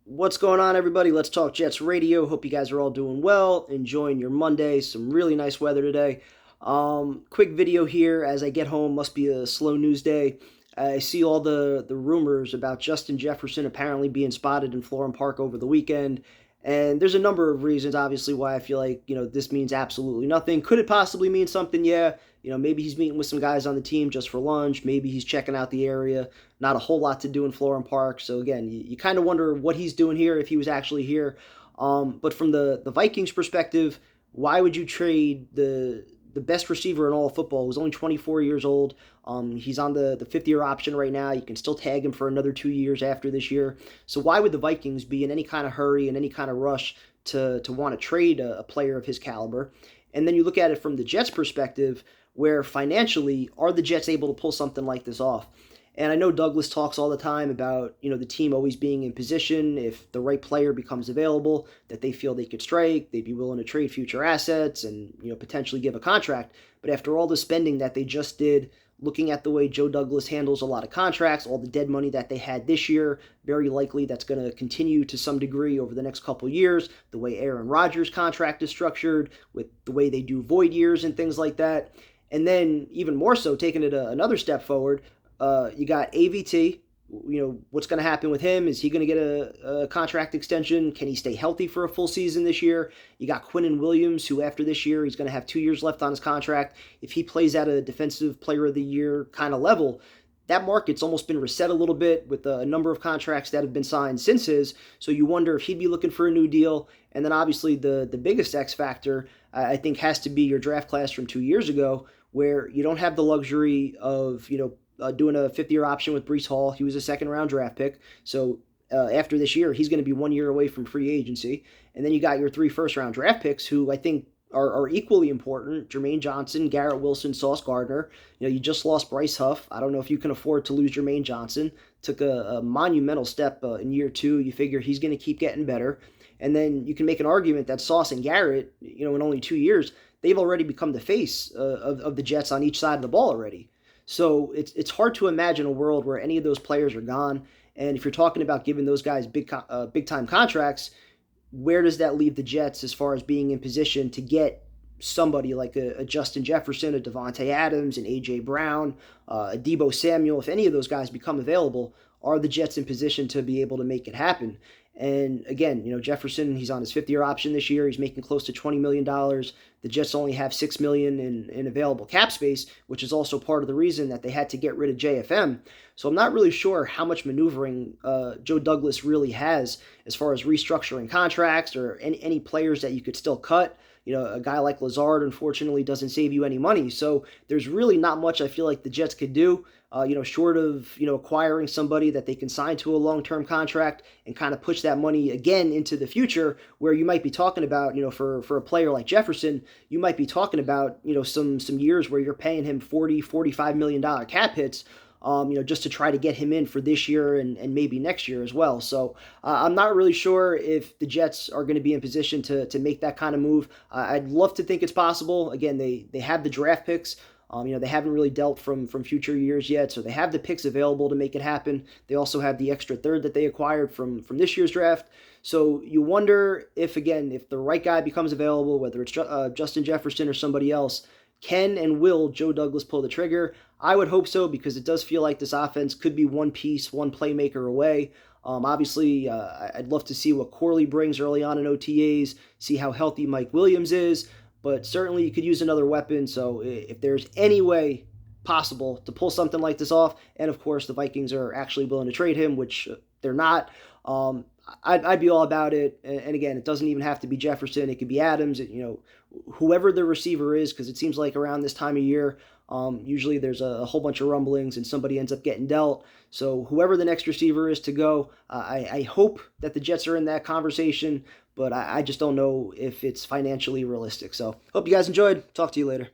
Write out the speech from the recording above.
What's going on, everybody? Let's Talk Jets Radio. Hope you guys are all doing well, enjoying your Monday. Some really nice weather today. Quick video here as I get home. Must be a slow news day. I see all the rumors about Justin Jefferson apparently being spotted in Florham Park over the weekend. And there's a number of reasons, obviously, why I feel like, this means absolutely nothing. Could it possibly mean something? Yeah. Maybe he's meeting with some guys on the team just for lunch. Maybe he's checking out the area. Not a whole lot to do in Florham Park. So, again, you kind of wonder what he's doing here if he was actually here. But from the Vikings perspective, why would you trade the best receiver in all of football, who's only 24 years old? He's on the fifth-year option right now. You can still tag him for another 2 years after this year. So why would the Vikings be in any kind of hurry and any kind of rush to want to trade a player of his caliber? And then you look at it from the Jets' perspective, where financially, are the Jets able to pull something like this off? And I know Douglas talks all the time about, the team always being in position if the right player becomes available, that they feel they could strike, they'd be willing to trade future assets and, potentially give a contract. But after all the spending that they just did, looking at the way Joe Douglas handles a lot of contracts, all the dead money that they had this year, very likely that's going to continue to some degree over the next couple years, the way Aaron Rodgers' contract is structured, with the way they do void years and things like that. And then even more so, taking it another step forward, you got AVT. What's going to happen with him? Is he going to get a contract extension? Can he stay healthy for a full season this year? You got Quinnen Williams, who after this year, he's going to have 2 years left on his contract. If he plays at a defensive player of the year kind of level, that market's almost been reset a little bit with a number of contracts that have been signed since his. So you wonder if he'd be looking for a new deal. And then obviously the biggest X factor, I think, has to be your draft class from 2 years ago, where you don't have the luxury of, doing a fifth-year option with Breece Hall. He was a second-round draft pick. So after this year, he's going to be 1 year away from free agency. And then you got your 3 first-round draft picks, who I think are equally important: Jermaine Johnson, Garrett Wilson, Sauce Gardner. You just lost Bryce Huff. I don't know if you can afford to lose Jermaine Johnson. Took a monumental step in year 2. You figure he's going to keep getting better. And then you can make an argument that Sauce and Garrett, in only 2 years, they've already become the face of the Jets on each side of the ball already. So it's hard to imagine a world where any of those players are gone. And if you're talking about giving those guys big time contracts, where does that leave the Jets as far as being in position to get somebody like a Justin Jefferson, a Devontae Adams, an A.J. Brown, a Deebo Samuel? If any of those guys become available, are the Jets in position to be able to make it happen? And again, Jefferson, he's on his fifth-year option this year. He's making close to $20 million. The Jets only have $6 million in available cap space, which is also part of the reason that they had to get rid of JFM. So I'm not really sure how much maneuvering Joe Douglas really has as far as restructuring contracts or any players that you could still cut. A guy like Lazard, unfortunately, doesn't save you any money. So there's really not much I feel like the Jets could do, short of, acquiring somebody that they can sign to a long-term contract and kind of push that money again into the future, where you might be talking about, for a player like Jefferson, you might be talking about, some years where you're paying him $40-45 million cap hits, just to try to get him in for this year and maybe next year as well. So I'm not really sure if the Jets are going to be in position to make that kind of move. I'd love to think it's possible. Again, they have the draft picks. They haven't really dealt from future years yet, so they have the picks available to make it happen. They also have the extra third that they acquired from this year's draft. So you wonder if the right guy becomes available, whether it's Justin Jefferson or somebody else, can and will Joe Douglas pull the trigger? I would hope so, because it does feel like this offense could be one piece, one playmaker away. Obviously, I'd love to see what Corley brings early on in OTAs, see how healthy Mike Williams is, but certainly you could use another weapon. So if there's any way possible to pull something like this off, and of course the Vikings are actually willing to trade him, which they're not, I'd be all about it. And again, it doesn't even have to be Jefferson. It could be Adams, whoever the receiver is, because it seems like around this time of year, usually there's a whole bunch of rumblings and somebody ends up getting dealt. So whoever the next receiver is to go, I hope that the Jets are in that conversation, but I just don't know if it's financially realistic. So hope you guys enjoyed. Talk to you later.